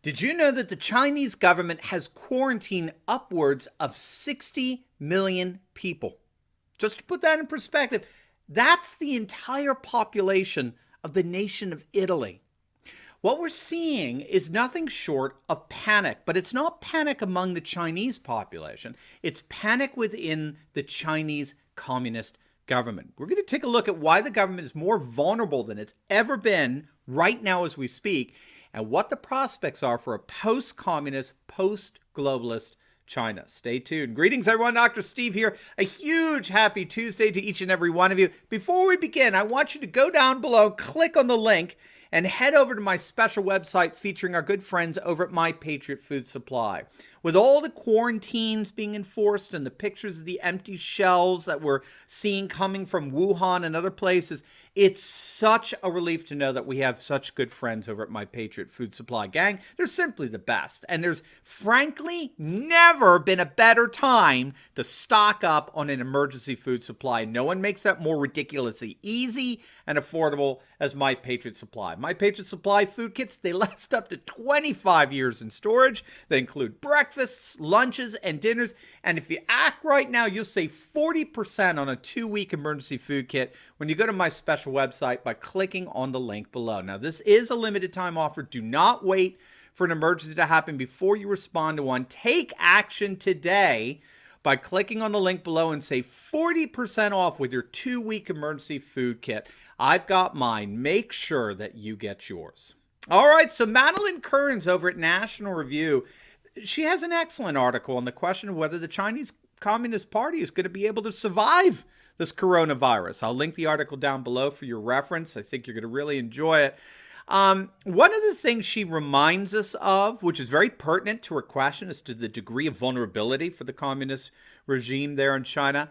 Did you know that the Chinese government has quarantined upwards of 60 million people? Just to put that in perspective, that's the entire population of the nation of Italy. What we're seeing is nothing short of panic, but it's not panic among the Chinese population. It's panic within the Chinese Communist government. We're going to take a look at why the government is more vulnerable than it's ever been right now as we speak, and what the prospects are for a post-communist, post-globalist China. Stay tuned. Greetings, everyone. Dr. Steve here. A huge happy Tuesday to each and every one of you. Before we begin, I want you to go down below, click on the link, and head over to my special website featuring our good friends over at My Patriot Food Supply. With all the quarantines being enforced and the pictures of the empty shelves that we're seeing coming from Wuhan and other places, it's such a relief to know that we have such good friends over at My Patriot Food Supply. Gang, they're simply the best. And there's frankly never been a better time to stock up on an emergency food supply. No one makes that more ridiculously easy and affordable as My Patriot Supply. My Patriot Supply food kits, they last up to 25 years in storage. They include breakfasts, lunches, and dinners. And if you act right now, you'll save 40% on a 2-week emergency food kit when you go to my special website by clicking on the link below. Now, this is a limited time offer. Do not wait for an emergency to happen before you respond to one. Take action today by clicking on the link below and save 40% off with your 2-week emergency food kit. I've got mine. Make sure that you get yours. All right, so Madeline Kearns over at National Review, she has an excellent article on the question of whether the Chinese Communist Party is going to be able to survive this coronavirus. I'll link the article down below for your reference. I think you're going to really enjoy it. One of the things she reminds us of, which is very pertinent to her question as to the degree of vulnerability for the communist regime there in China,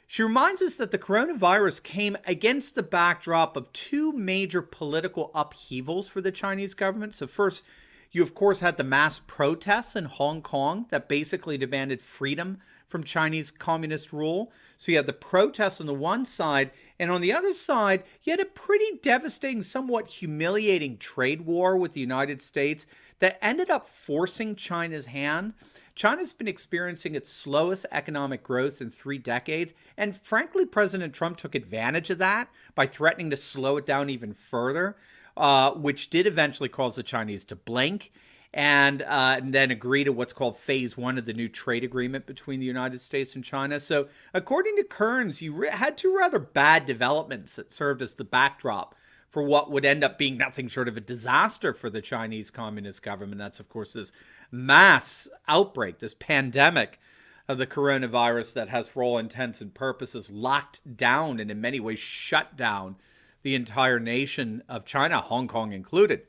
she reminds us that the coronavirus came against the backdrop of two major political upheavals for the Chinese government. So first, you of course had the mass protests in Hong Kong that basically demanded freedom from Chinese communist rule. So you had the protests on the one side, and on the other side, you had a pretty devastating, somewhat humiliating trade war with the United States that ended up forcing China's hand. China's been experiencing its slowest economic growth in 3 decades, and frankly, President Trump took advantage of that by threatening to slow it down even further, which did eventually cause the Chinese to blink and then agree to what's called phase 1 of the new trade agreement between the United States and China. So according to Kearns, you had two rather bad developments that served as the backdrop for what would end up being nothing short of a disaster for the Chinese Communist government. That's, of course, this mass outbreak, this pandemic of the coronavirus that has, for all intents and purposes, locked down and in many ways shut down the entire nation of China, Hong Kong included.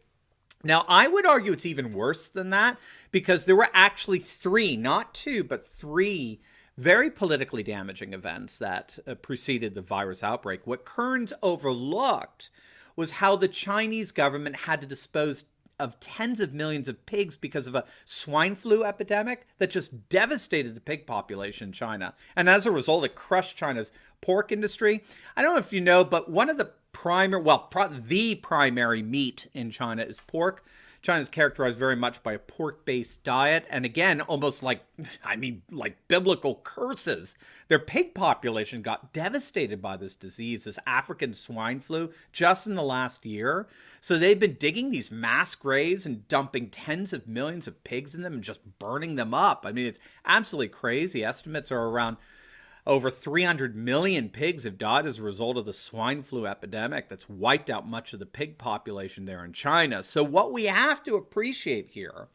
Now, I would argue it's even worse than that because there were actually 3, not 2, but 3 very politically damaging events that preceded the virus outbreak. What Kearns overlooked was how the Chinese government had to dispose of tens of millions of pigs because of a swine flu epidemic that just devastated the pig population in China. And as a result, it crushed China's pork industry. I don't know if you know, but one of the the primary meat in China is pork. China is characterized very much by a pork-based diet. And again, almost like biblical curses. Their pig population got devastated by this disease, this African swine flu, just in the last year. So they've been digging these mass graves and dumping tens of millions of pigs in them and just burning them up. I mean, it's absolutely crazy. Estimates are around over 300 million pigs have died as a result of the swine flu epidemic that's wiped out much of the pig population there in China. So what we have to appreciate here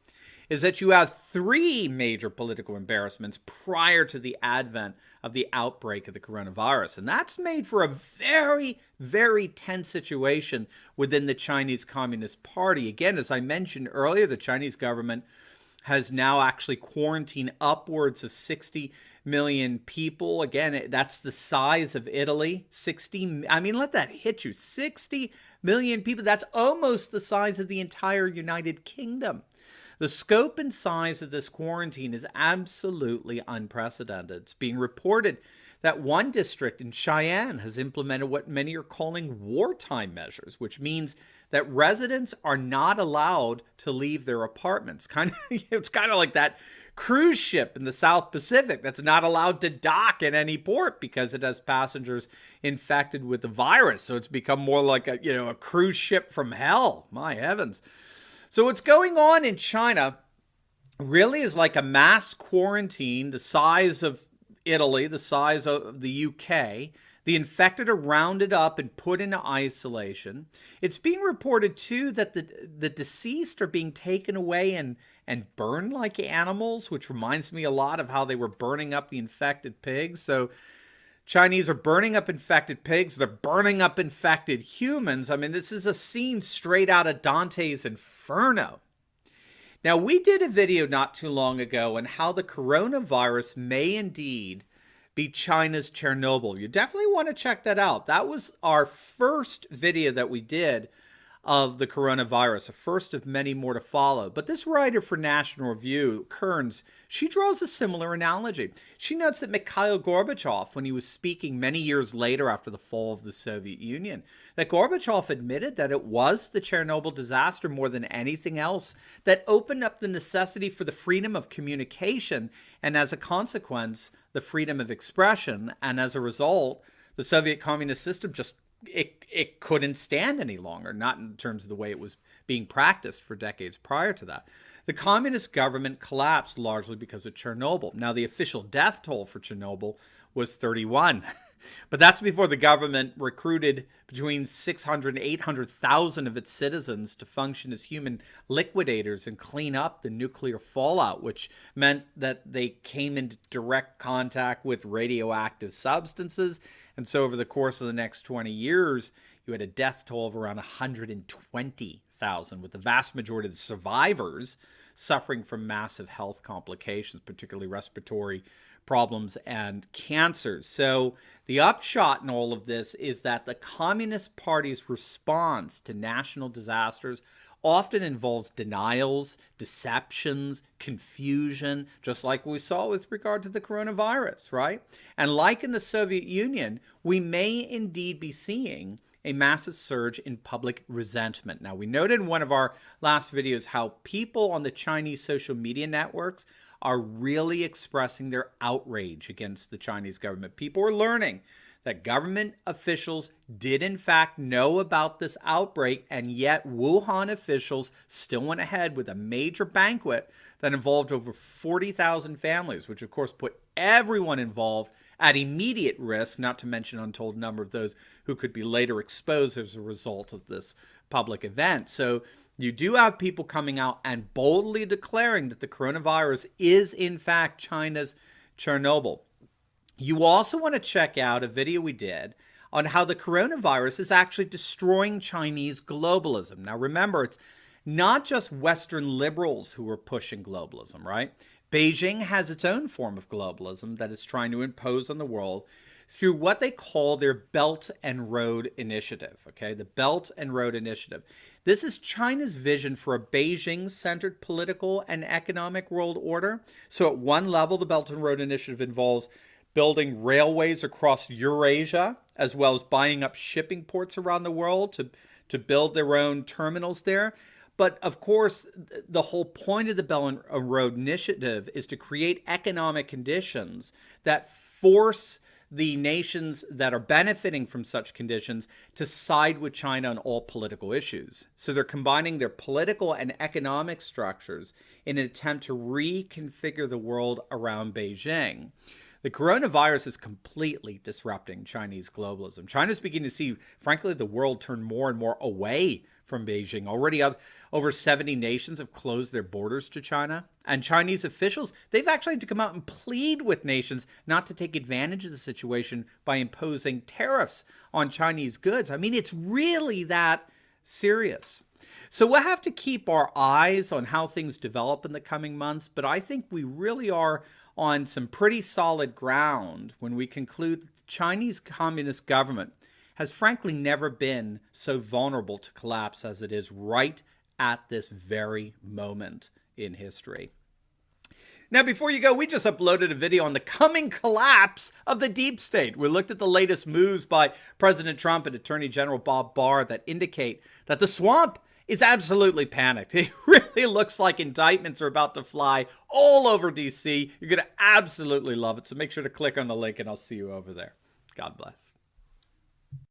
is that you have 3 major political embarrassments prior to the advent of the outbreak of the coronavirus. And that's made for a very, very tense situation within the Chinese Communist Party. Again, as I mentioned earlier, the Chinese government has now actually quarantined upwards of 60 million people. Again, that's the size of Italy. 60, I mean, let that hit you. 60 million people. That's almost the size of the entire United Kingdom. The scope and size of this quarantine is absolutely unprecedented. It's being reported that one district in Cheyenne has implemented what many are calling wartime measures, which means that residents are not allowed to leave their apartments. It's kind of like that cruise ship in the South Pacific that's not allowed to dock at any port because it has passengers infected with the virus. So it's become more like a cruise ship from hell. My heavens. So what's going on in China really is like a mass quarantine the size of Italy, the size of the UK. The infected are rounded up and put into isolation. It's being reported, too, that the deceased are being taken away and burned like animals, which reminds me a lot of how they were burning up the infected pigs. So Chinese are burning up infected pigs. They're burning up infected humans. I mean, this is a scene straight out of Dante's Inferno. Now, we did a video not too long ago on how the coronavirus may indeed be China's Chernobyl. You definitely want to check that out. That was our first video that we did of the coronavirus, a first of many more to follow. But this writer for National Review, Kearns, she draws a similar analogy. She notes that Mikhail Gorbachev, when he was speaking many years later after the fall of the Soviet Union, that Gorbachev admitted that it was the Chernobyl disaster more than anything else that opened up the necessity for the freedom of communication and, as a consequence, the freedom of expression. And as a result, the Soviet communist system just it couldn't stand any longer, not in terms of the way it was being practiced for decades prior to that. The communist government collapsed largely because of Chernobyl. Now, the official death toll for Chernobyl was 31. But that's before the government recruited between 600 and 800,000 of its citizens to function as human liquidators and clean up the nuclear fallout, which meant that they came into direct contact with radioactive substances. And so over the course of the next 20 years, you had a death toll of around 120,000, with the vast majority of the survivors suffering from massive health complications, particularly respiratory problems and cancers. So the upshot in all of this is that the Communist Party's response to national disasters often involves denials, deceptions, confusion, just like we saw with regard to the coronavirus, right? And like in the Soviet Union, we may indeed be seeing a massive surge in public resentment. Now, we noted in one of our last videos how people on the Chinese social media networks are really expressing their outrage against the Chinese government. People are learning that government officials did in fact know about this outbreak, and yet Wuhan officials still went ahead with a major banquet that involved over 40,000 families, which of course put everyone involved at immediate risk, not to mention an untold number of those who could be later exposed as a result of this public event. So you do have people coming out and boldly declaring that the coronavirus is in fact China's Chernobyl. You also want to check out a video we did on how the coronavirus is actually destroying Chinese globalism. Now remember, it's not just Western liberals who are pushing globalism, right? Beijing has its own form of globalism that it's trying to impose on the world through what they call their Belt and Road Initiative, okay? The Belt and Road Initiative. This is China's vision for a Beijing-centered political and economic world order. So at one level, the Belt and Road Initiative involves building railways across Eurasia, as well as buying up shipping ports around the world to build their own terminals there. But of course, the whole point of the Belt and Road Initiative is to create economic conditions that force the nations that are benefiting from such conditions to side with China on all political issues. So they're combining their political and economic structures in an attempt to reconfigure the world around Beijing. The coronavirus is completely disrupting Chinese globalism. China's beginning to see, frankly, the world turn more and more away from Beijing. Already over 70 nations have closed their borders to China. And Chinese officials, they've actually had to come out and plead with nations not to take advantage of the situation by imposing tariffs on Chinese goods. I mean, it's really that serious. So we'll have to keep our eyes on how things develop in the coming months, but I think we really are on some pretty solid ground when we conclude that the Chinese Communist government has frankly never been so vulnerable to collapse as it is right at this very moment in history. Now, before you go, we just uploaded a video on the coming collapse of the deep state. We looked at the latest moves by President Trump and Attorney General Bob Barr that indicate that the swamp is absolutely panicked. It really looks like indictments are about to fly all over D.C. You're going to absolutely love it. So make sure to click on the link and I'll see you over there. God bless.